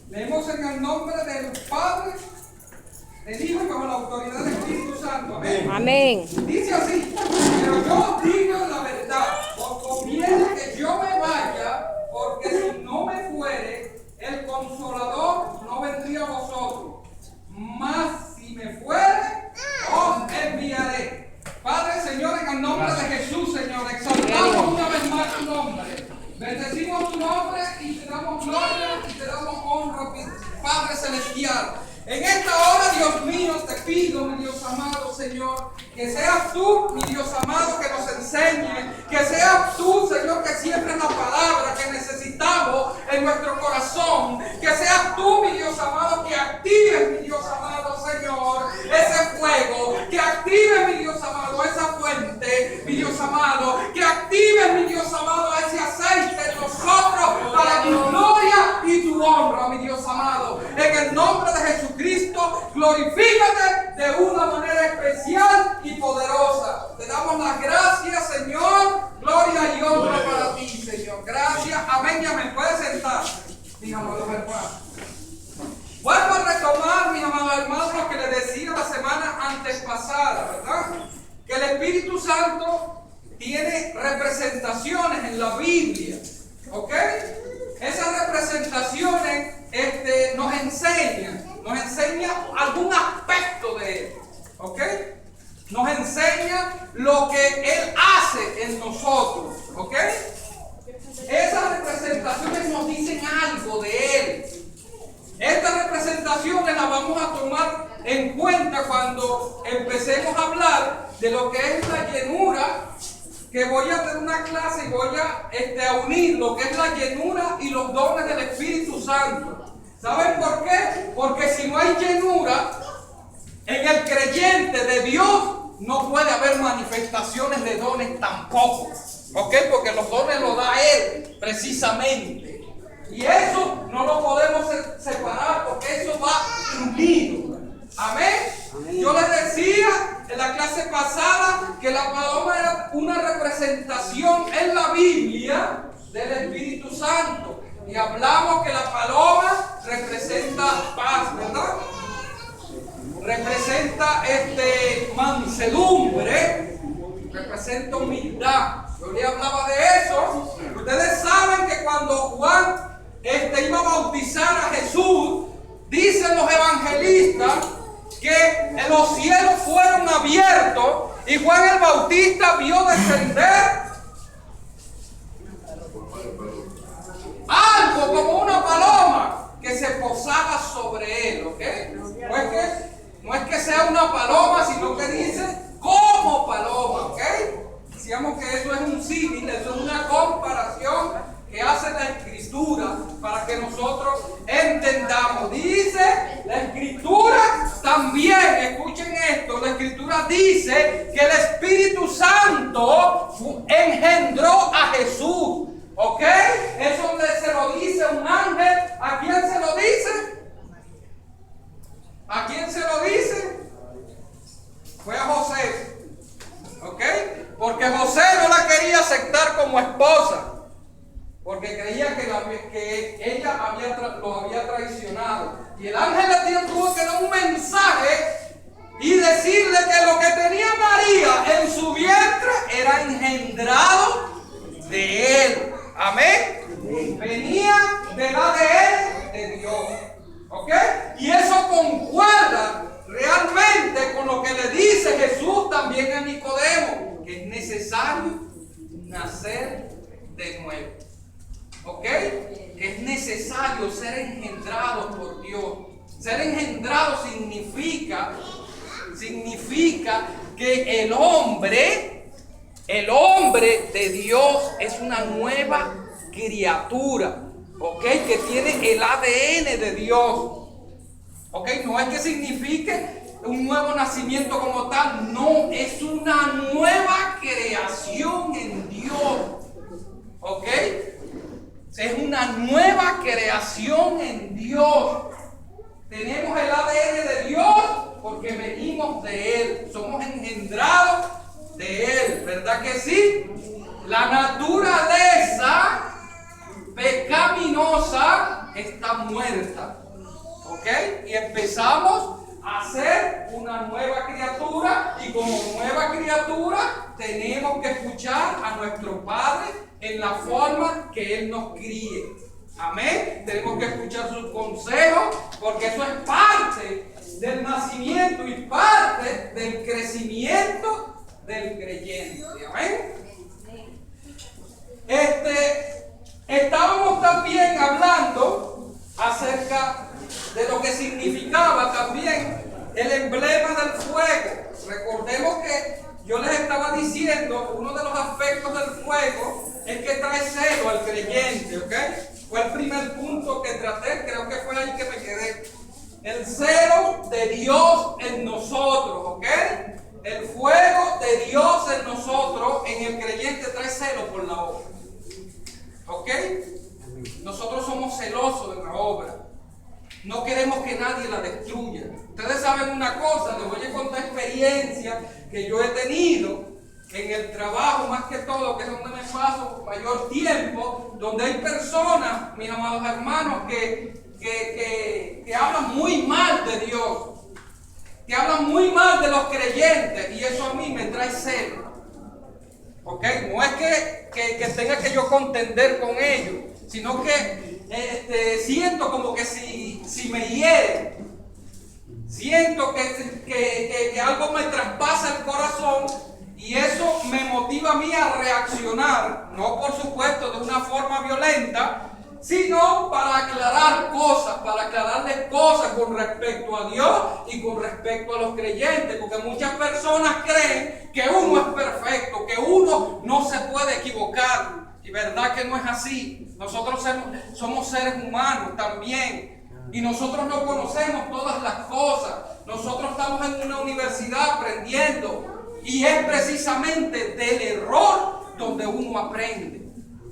Leemos en el nombre del Padre, del Hijo y bajo la autoridad del Espíritu Santo. Amén. Amén. Dice así: pero yo digo la verdad, os conviene que yo me vaya, porque si no me fuere, el Consolador no vendría a vosotros. Mas si me fuere, os enviaré. Padre, Señor, en el nombre de Jesús, Señor, exaltamos una vez más tu nombre. Bendecimos tu nombre y te damos gloria y te damos honra, Padre Celestial. En esta hora, Dios mío, te pido, mi Dios amado, Señor, que seas tú, mi Dios amado, que nos enseñe, que seas tú, Señor, que siembres la palabra que necesitamos en nuestro corazón, que seas tú, mi Dios amado, que actives, mi Dios amado, Señor, ese fuego, que actives, mi Dios amado, esa fuente, mi Dios amado, que actives, mi Dios amado, ese aceite en nosotros para tu gloria y tu honra, mi Dios amado. En el nombre de Jesucristo, glorifícate de una manera especial y poderosa. Te damos las gracias, Señor. Gloria y honra para ti, Señor. Gracias. Amén y amén. Puedes sentarse, mis amados hermanos. Vuelvo a retomar, mis amados hermanos, lo que les decía la semana antes pasada, ¿verdad? Que el Espíritu Santo tiene representaciones en la Biblia, ¿ok? Esas representaciones nos enseña algún aspecto de Él, ¿ok? Nos enseña lo que Él hace en nosotros, ¿ok? Esas representaciones nos dicen algo de Él. Estas representaciones las vamos a tomar en cuenta cuando empecemos a hablar de lo que es la llenura, que voy a tener una clase y voy a unir lo que es la llenura y los dones del Espíritu Santo. ¿Saben por qué? Porque si no hay llenura en el creyente de Dios, no puede haber manifestaciones de dones tampoco. ¿Ok? Porque los dones los da Él precisamente. Y eso no lo podemos separar porque eso va unido. Amén. Yo les decía en la clase pasada que la paloma era una representación en la Biblia del Espíritu Santo. Y hablamos que la paloma representa paz, ¿verdad? Representa mansedumbre, representa humildad. Yo le hablaba de eso. Ustedes saben que cuando Juan iba a bautizar a Jesús, dicen los evangelistas que los cielos fueron abiertos y Juan el Bautista vio descender algo como una paloma que se posaba sobre él, ¿ok? No es que sea una paloma, sino que dice como paloma, ¿ok? Decíamos que eso es un símil, eso es una comparación que hace la Escritura para que nosotros entendamos. Dice la Escritura también, escuchen esto, la Escritura dice que el Espíritu Santo engendró a Jesús. ¿Ok? Eso se lo dice un ángel. ¿A quién se lo dice? ¿A quién se lo dice? Fue a José. ¿Ok? Porque José no la quería aceptar como esposa. Porque creía que ella lo había traicionado. Y el ángel le tuvo que dar un mensaje y decirle que lo que tenía María en su vientre era engendrado de él. Amén. Venía del ADN de Dios. ¿Ok? Y eso concuerda realmente con lo que le dice Jesús también a Nicodemo, que es necesario nacer de nuevo. ¿Ok? Es necesario ser engendrado por Dios. Ser engendrado significa que el hombre de Dios es una nueva criatura, ¿ok? Que tiene el ADN de Dios, ¿ok? No es que signifique un nuevo nacimiento como tal, no, es una nueva creación en Dios, ¿ok? Es una nueva creación en Dios. Tenemos el ADN de Dios porque venimos de Él, somos engendrados de Él, ¿verdad que sí? La naturaleza pecaminosa está muerta. ¿Ok? Y empezamos a ser una nueva criatura, y como nueva criatura tenemos que escuchar a nuestro Padre en la forma que Él nos críe. Amén. Tenemos que escuchar sus consejos, porque eso es parte del nacimiento y parte del crecimiento del creyente. Amén. Estábamos también hablando acerca de lo que significaba también el emblema del fuego. Recordemos que yo les estaba diciendo, uno de los aspectos del fuego es que trae celo al creyente, ¿ok? Fue el primer punto que traté, creo que fue ahí que me quedé. El celo de Dios en nosotros, ¿ok? El fuego de Dios en nosotros, en el creyente, trae celo por la obra. ¿Ok? Nosotros somos celosos de la obra. No queremos que nadie la destruya. Ustedes saben una cosa, les voy a contar experiencia que yo he tenido en el trabajo, más que todo, que es donde me paso mayor tiempo, donde hay personas, mis amados hermanos, que hablan muy mal de Dios, que hablan muy mal de los creyentes, y eso a mí me trae celo. ¿Ok? No es que tenga que yo contender con ellos, sino que siento como que si me hiere, siento que algo me traspasa el corazón, y eso me motiva a mí a reaccionar, no por supuesto de una forma violenta, sino para aclarar cosas, para aclararles cosas con respecto a Dios y con respecto a los creyentes, porque muchas personas creen que uno es perfecto, que uno no se puede equivocar, y verdad que no es así. Nosotros somos seres humanos también, y nosotros no conocemos todas las cosas. Nosotros estamos en una universidad aprendiendo, y es precisamente del error donde uno aprende.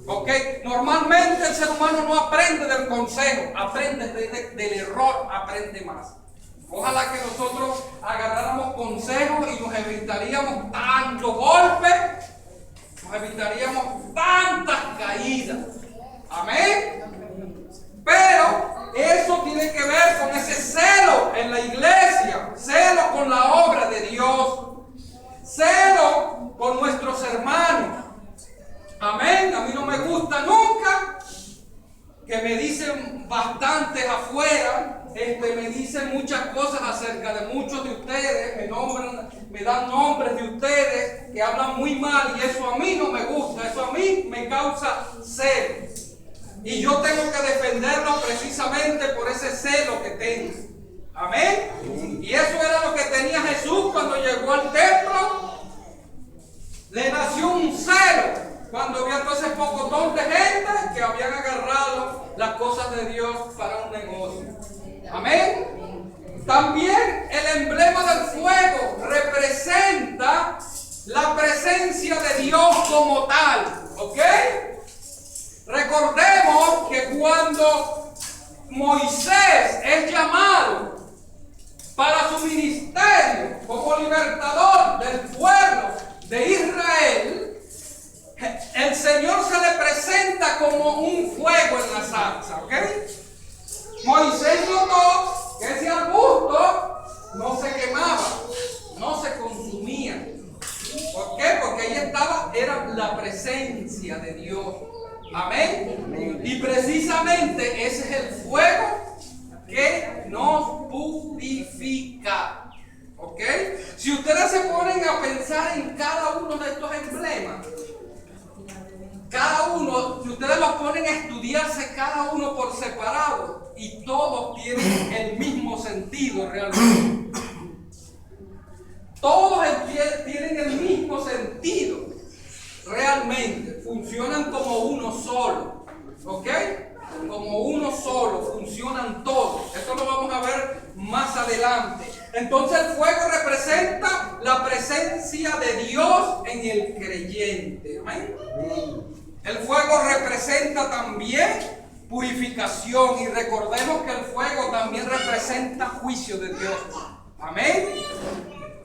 ¿Ok? Normalmente el ser humano no aprende del consejo, aprende del error, aprende más. Ojalá que nosotros agarráramos consejos y nos evitaríamos tantos golpes, nos evitaríamos tantas caídas. Amén. Pero eso tiene que ver con ese celo en la iglesia, celo con la obra de Dios, celo con nuestros hermanos. Amén. A mí no me gusta nunca que me dicen bastantes afuera, me dicen muchas cosas acerca de muchos de ustedes, me dan nombres de ustedes que hablan muy mal, y eso a mí no me gusta, eso a mí me causa celo. Y yo tengo que defenderlo precisamente por ese celo que tengo. Amén. Y eso era lo que tenía Jesús cuando llegó al templo. Le nació un celo cuando vio todo ese pocotón de gente que habían agarrado las cosas de Dios para un negocio. Amén. También el emblema del fuego representa la presencia de Dios como tal. ¿Ok? Recordemos que cuando Moisés es llamado para su ministerio como libertador del pueblo de Israel, el Señor se le presenta como un fuego en la zarza, ¿ok? Moisés notó que ese arbusto no se quemaba, no se consumía. ¿Por qué? Porque ahí era la presencia de Dios. Amén. Y precisamente ese es el fuego que nos purifica. ¿Ok? Si ustedes se ponen a pensar en cada uno de estos emblemas, cada uno, si ustedes los ponen a estudiarse cada uno por separado, y todos tienen el mismo sentido realmente. Todos tienen el mismo sentido realmente. Funcionan como uno solo. ¿Ok? Como uno solo, funcionan todos. Esto lo vamos a ver más adelante. Entonces el fuego representa la presencia de Dios en el creyente. Amén. El fuego representa también purificación, y recordemos que el fuego también representa juicio de Dios. Amén.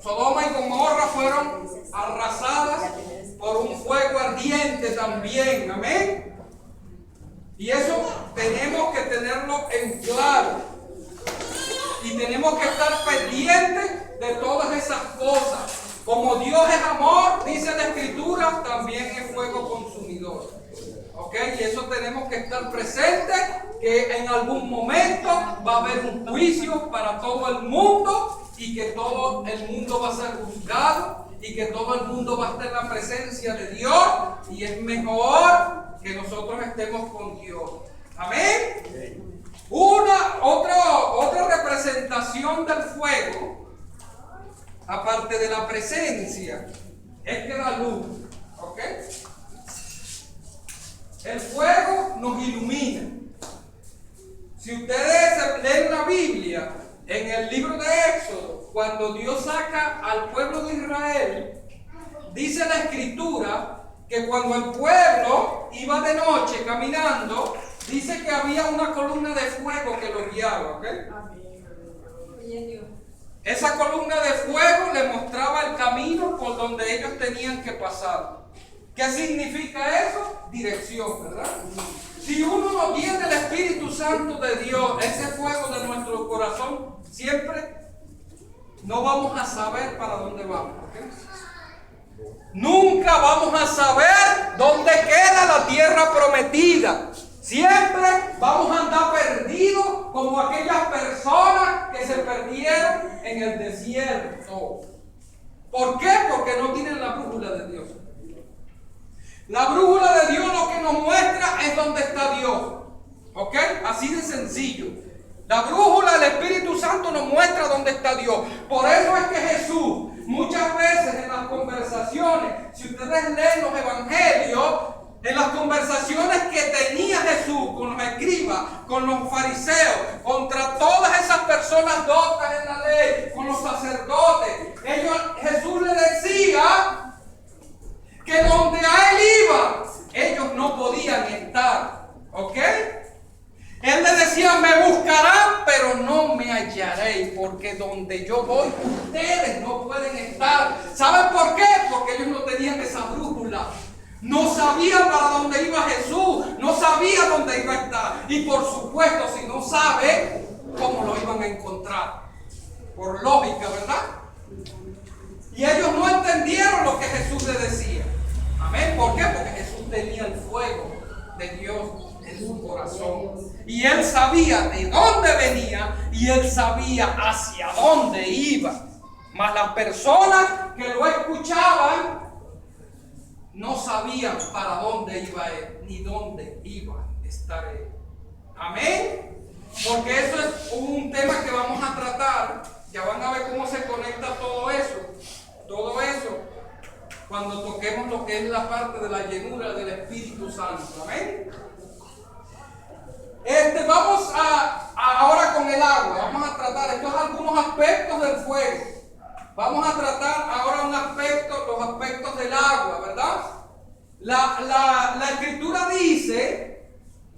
Sodoma y Gomorra fueron arrasadas por un fuego ardiente también. Amén. Y eso tenemos que tenerlo en claro. Y tenemos que estar pendientes de todas esas cosas. Como Dios es amor, dice la Escritura, también es fuego consumidor. ¿Ok? Y eso tenemos que estar presentes, que en algún momento va a haber un juicio para todo el mundo y que todo el mundo va a ser juzgado y que todo el mundo va a estar en la presencia de Dios, y es mejor que nosotros estemos con Dios. Amén. Otra representación del fuego, aparte de la presencia, es que da luz. ¿Ok? El fuego nos ilumina. Si ustedes leen la Biblia, en el libro de Éxodo, cuando Dios saca al pueblo de Israel, dice la Escritura que cuando el pueblo iba de noche caminando, dice que había una columna de fuego que los guiaba. ¿Ok? Esa columna de fuego le mostraba el camino por donde ellos tenían que pasar. ¿Qué significa eso? Dirección, ¿verdad? Si uno no tiene el Espíritu Santo de Dios, ese fuego de nuestro corazón, siempre no vamos a saber para dónde vamos. ¿Okay? Nunca vamos a saber dónde queda la tierra prometida. Siempre vamos a andar perdidos como aquellas personas que se perdieron en el desierto. ¿Por qué? Porque no tienen la brújula de Dios. La brújula de Dios lo que nos muestra es dónde está Dios. ¿Ok? Así de sencillo. La brújula del Espíritu Santo nos muestra dónde está Dios. Por eso es que Jesús, muchas veces en las conversaciones, si ustedes leen los evangelios, en las conversaciones que tenía Jesús con los escribas, con los fariseos, contra todas esas personas doctas en la ley, con los sacerdotes, Jesús le decía que donde a él iba, ellos no podían estar. ¿Ok? Él le decía, me buscarán, pero no me hallaréis, porque donde yo voy, ustedes no pueden estar. ¿Saben por qué? Porque ellos no tenían esa brújula. No sabían para dónde iba Jesús, no sabían dónde iba a estar. Y por supuesto, si no sabe, ¿cómo lo iban a encontrar? Por lógica, ¿verdad? Y ellos no entendieron lo que Jesús les decía. Amén. ¿Por qué? Porque Jesús tenía el fuego de Dios en su corazón. Y él sabía de dónde venía y él sabía hacia dónde iba. Mas las personas que lo escuchaban no sabían para dónde iba él, ni dónde iba a estar él. Amén. Porque eso es un tema que vamos a tratar. Ya van a ver cómo se conecta todo eso. Todo eso, cuando toquemos lo que es la parte de la llenura del Espíritu Santo. Amén. Vamos ahora con el agua. Vamos a tratar estos algunos aspectos del fuego. Vamos a tratar ahora los aspectos del agua, ¿verdad? La Escritura dice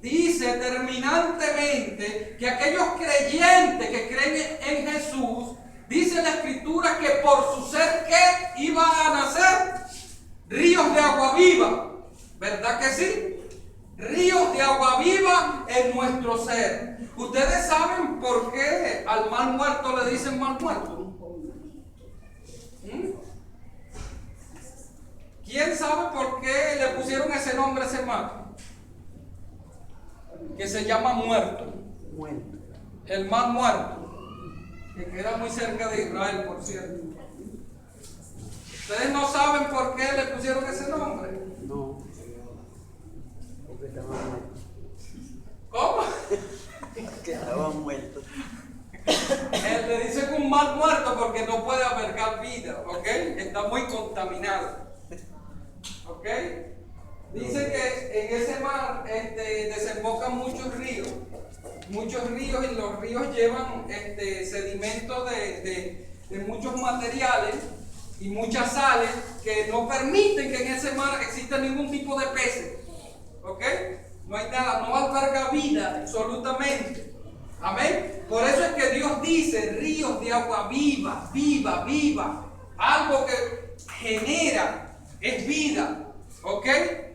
terminantemente que aquellos creyentes que creen en Jesús, dice la Escritura que por su ser que iban a nacer ríos de agua viva. ¿Verdad que sí? Ríos de agua viva en nuestro ser. ¿Ustedes saben por qué al mar muerto le dicen mar muerto? ¿Quién sabe por qué le pusieron ese nombre a ese mar? Que se llama muerto. El mar muerto. Que queda muy cerca de Israel, por cierto. ¿Ustedes no saben por qué le pusieron ese nombre? No. Porque estaban muertos. ¿Cómo? Que estaban muertos. Él le dice que un mar muerto porque no puede albergar vida, ¿ok? Está muy contaminado, ¿ok? Dice que en ese mar desembocan muchos ríos y los ríos llevan sedimentos de muchos materiales y muchas sales que no permiten que en ese mar exista ningún tipo de peces, ¿ok? No hay nada, no alberga vida absolutamente. Amén. Por eso es que Dios dice ríos de agua viva, viva, viva. Algo que genera, es vida. ¿Ok?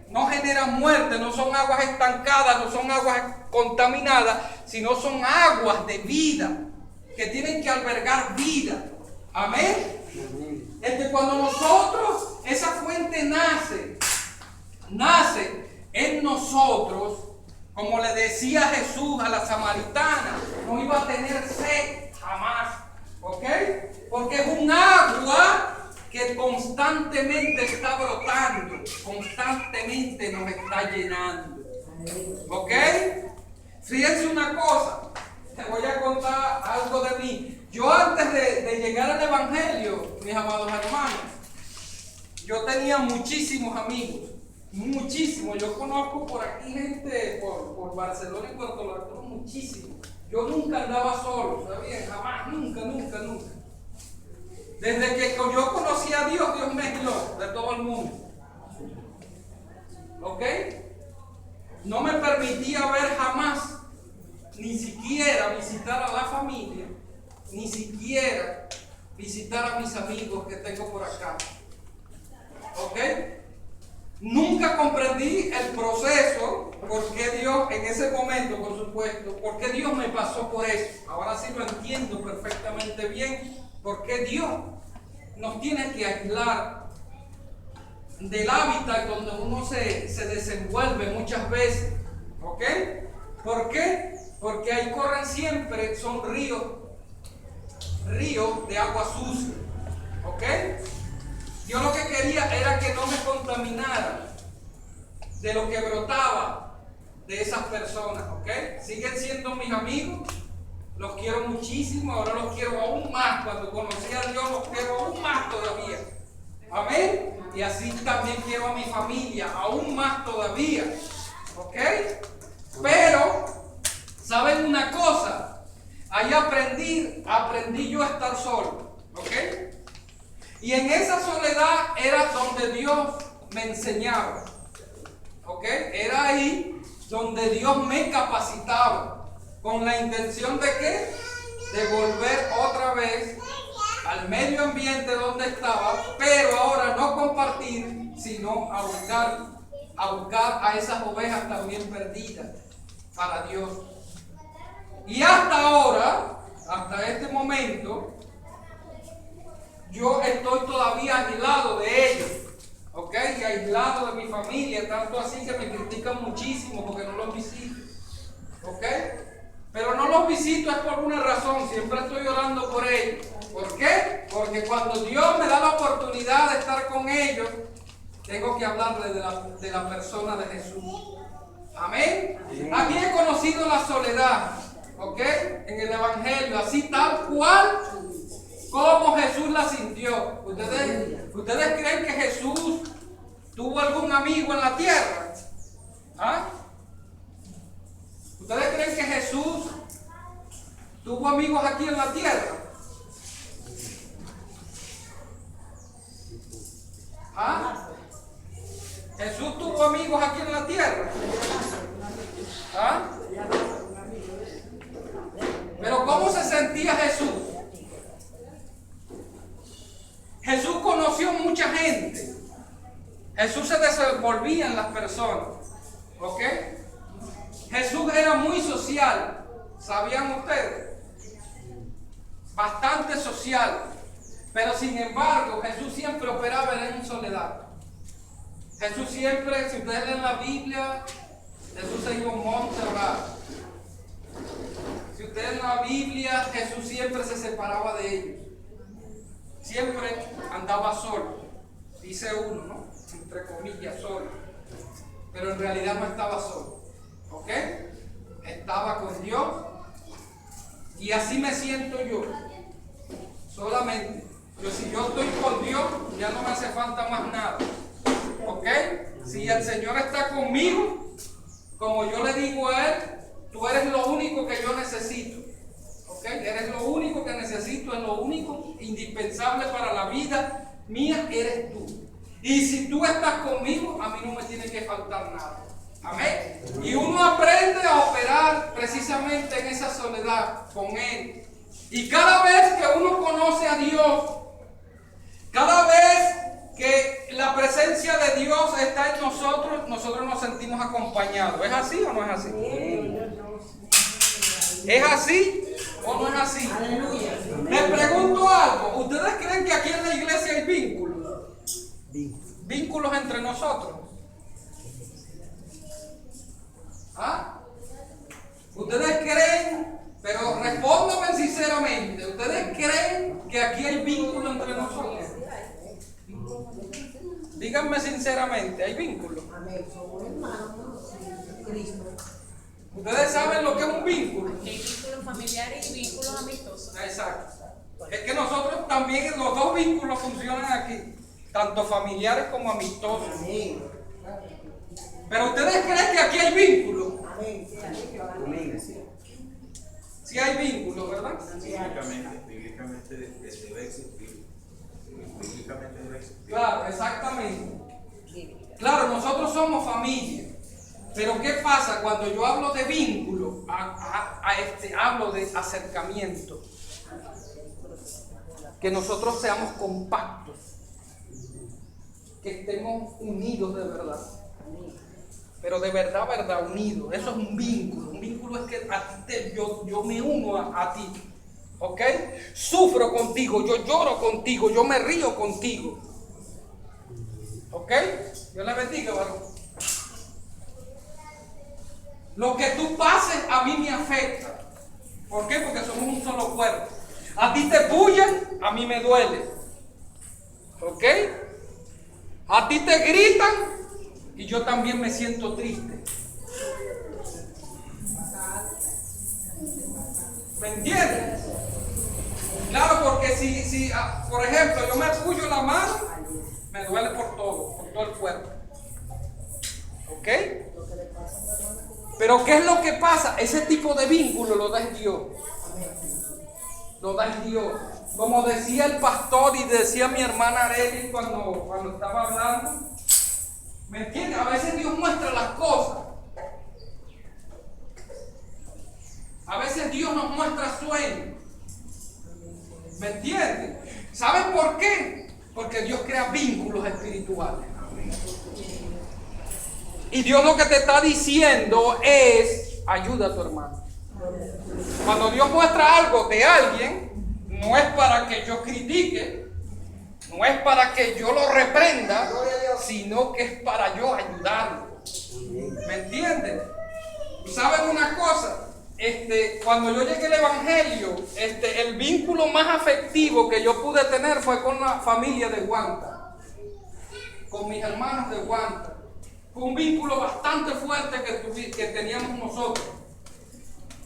No genera generan muerte, no son aguas estancadas, no son aguas contaminadas, sino son aguas de vida, que tienen que albergar vida. Amén. Es que cuando nosotros, esa fuente nace en nosotros, como le decía Jesús a la samaritana, no iba a tener sed jamás, ¿ok? Porque es un agua que constantemente está brotando, constantemente nos está llenando, ¿ok? Fíjense una cosa, te voy a contar algo de mí. Yo antes de llegar al Evangelio, mis amados hermanos, yo tenía muchísimos amigos, muchísimos. Yo conozco por aquí gente, por Barcelona y Puerto La Cruz, muchísimos. Yo nunca andaba solo, ¿sabían? Jamás, nunca. Desde que yo conocí a Dios, Dios me aisló de todo el mundo. ¿Ok? No me permitía ver jamás, ni siquiera visitar a la familia, ni siquiera visitar a mis amigos que tengo por acá. ¿Ok? Nunca comprendí el proceso, porque Dios, en ese momento, por supuesto, porque Dios me pasó por eso. Ahora sí lo entiendo perfectamente bien, porque Dios nos tiene que aislar del hábitat donde uno se desenvuelve muchas veces. ¿Ok? ¿Por qué? Porque ahí corren siempre, son ríos de agua sucia. ¿Ok? Yo lo que quería era que no me contaminara de lo que brotaba de esas personas, ¿ok? Siguen siendo mis amigos, los quiero muchísimo, ahora los quiero aún más. Cuando conocí a Dios los quiero aún más todavía. Amén. Y así también quiero a mi familia, aún más todavía, ¿ok? Pero, ¿saben una cosa? Ahí aprendí yo a estar solo, ¿ok? Y en esa soledad era donde Dios me enseñaba, ¿ok? Era ahí donde Dios me capacitaba, con la intención de ¿qué? De volver otra vez al medio ambiente donde estaba, pero ahora no compartir, sino a buscar a esas ovejas también perdidas para Dios. Y hasta ahora, hasta este momento, yo estoy todavía aislado de ellos, ¿ok? Y aislado de mi familia, tanto así que me critican muchísimo porque no los visito, ¿ok? Pero no los visito es por una razón, siempre estoy orando por ellos. ¿Por qué? Porque cuando Dios me da la oportunidad de estar con ellos, tengo que hablarles de la persona de Jesús. Amén. Aquí he conocido la soledad, ¿ok? En el Evangelio, así tal cual como Jesús la sintió. ¿Ustedes creen que Jesús tuvo algún amigo en la tierra? ¿Ah? ¿Ustedes creen que Jesús tuvo amigos aquí en la tierra? ¿Ah? ¿Jesús tuvo amigos aquí en la tierra? ¿Ah? Pero ¿cómo se sentía Jesús? Jesús conoció mucha gente. Jesús se desenvolvía en las personas. ¿Ok? Jesús era muy social. ¿Sabían ustedes? Bastante social. Pero sin embargo, Jesús siempre operaba en soledad. Jesús siempre, si ustedes leen la Biblia, Jesús se iba a un monte a orar. Si ustedes leen la Biblia, Jesús siempre se separaba de ellos. Siempre andaba solo. Dice uno, ¿no? Entre comillas, solo. Pero en realidad no estaba solo. ¿Ok? Estaba con Dios. Y así me siento yo. Solamente. Si yo estoy con Dios, ya no me hace falta más nada. ¿Ok? Si el Señor está conmigo, como yo le digo a Él, tú eres lo único que yo necesito. ¿Ok? Eres lo único que necesito, es lo único indispensable para la vida mía, eres tú. Y si tú estás conmigo, a mí no me tiene que faltar nada. Amén. Y uno aprende a operar precisamente en esa soledad con Él. Y cada vez que uno conoce a Dios, cada vez que la presencia de Dios está en nosotros, nosotros nos sentimos acompañados. ¿Es así o no es así? ¿Es así o no es así? Les pregunto algo. ¿Ustedes creen que aquí en la iglesia hay vínculos? Vínculos entre nosotros. ¿Ah? ¿Ustedes creen? Pero respóndanme sinceramente. ¿Ustedes creen que aquí hay vínculos entre nosotros? Díganme sinceramente, ¿hay vínculos? ¿Ustedes saben lo que es un vínculo? Hay vínculos familiares y vínculos amistosos. Exacto. Es que nosotros también, los dos vínculos funcionan aquí, tanto familiares como amistosos. Pero ustedes creen que aquí hay vínculos. Sí hay vínculos, ¿verdad? Bíblicamente debe existir. Bíblicamente debe existir. Claro, exactamente. Claro, nosotros somos familia. Pero ¿qué pasa cuando yo hablo de vínculo? Hablo de acercamiento. Que nosotros seamos compactos. Que estemos unidos de verdad. Pero de verdad, unidos. Eso es un vínculo. Un vínculo es que a ti yo me uno a ti. ¿Ok? Sufro contigo, yo lloro contigo, yo me río contigo. ¿Ok? Dios le bendiga, varón. Lo que tú pases a mí me afecta. ¿Por qué? Porque somos un solo cuerpo. A ti te bullan, a mí me duele. ¿Ok? A ti te gritan y yo también me siento triste. ¿Me entiendes? Claro, porque si por ejemplo, yo me puyo la mano, me duele por todo el cuerpo. ¿Ok? Pero ¿qué es lo que pasa? Ese tipo de vínculo lo da Dios. Lo da Dios. Como decía el pastor y decía mi hermana Arely cuando estaba hablando, ¿me entiendes? A veces Dios muestra las cosas. A veces Dios nos muestra sueños. ¿Me entienden? ¿Saben por qué? Porque Dios crea vínculos espirituales. Y Dios lo que te está diciendo es, ayuda a tu hermano. Cuando Dios muestra algo de alguien, no es para que yo critique, no es para que yo lo reprenda, sino que es para yo ayudarlo. ¿Me entienden? ¿Saben una cosa? Cuando yo llegué al Evangelio, el vínculo más afectivo que yo pude tener fue con la familia de Guanta, con mis hermanos de Guanta. Fue un vínculo bastante fuerte que teníamos nosotros.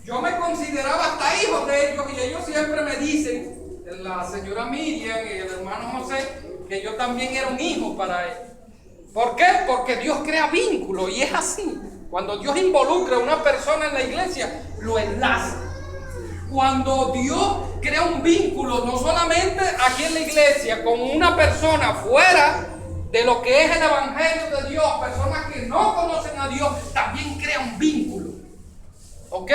Yo me consideraba hasta hijo de ellos y ellos siempre me dicen, la señora Miriam y el hermano José, que yo también era un hijo para él. ¿Por qué? Porque Dios crea vínculos y es así. Cuando Dios involucra a una persona en la iglesia, lo enlaza. Cuando Dios crea un vínculo, no solamente aquí en la iglesia, con una persona fuera de lo que es el Evangelio de Dios, personas que no conocen a Dios, también crea un vínculo. ¿Ok?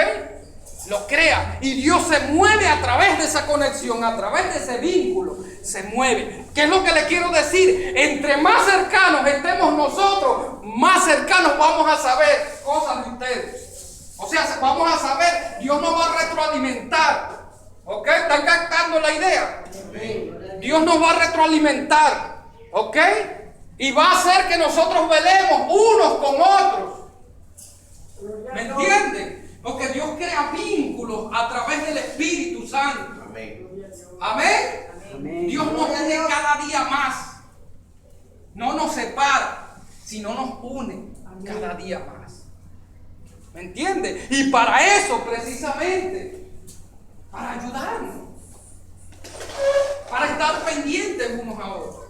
Lo crea. Y Dios se mueve a través de esa conexión, a través de ese vínculo. Se mueve. ¿Qué es lo que le quiero decir? Entre más cercanos estemos nosotros, más cercanos vamos a saber cosas de ustedes. O sea, vamos a saber, Dios nos va a retroalimentar. ¿Ok? ¿Están captando la idea? Dios nos va a retroalimentar. ¿Ok? Y va a hacer que nosotros velemos unos con otros. ¿Me entienden? Porque Dios crea vínculos a través del Espíritu Santo. Amén. Amén. Amén. Dios nos une cada día más. No nos separa, sino nos une cada día más. ¿Me entiende? Y para eso, precisamente, para ayudarnos, para estar pendientes unos a otros.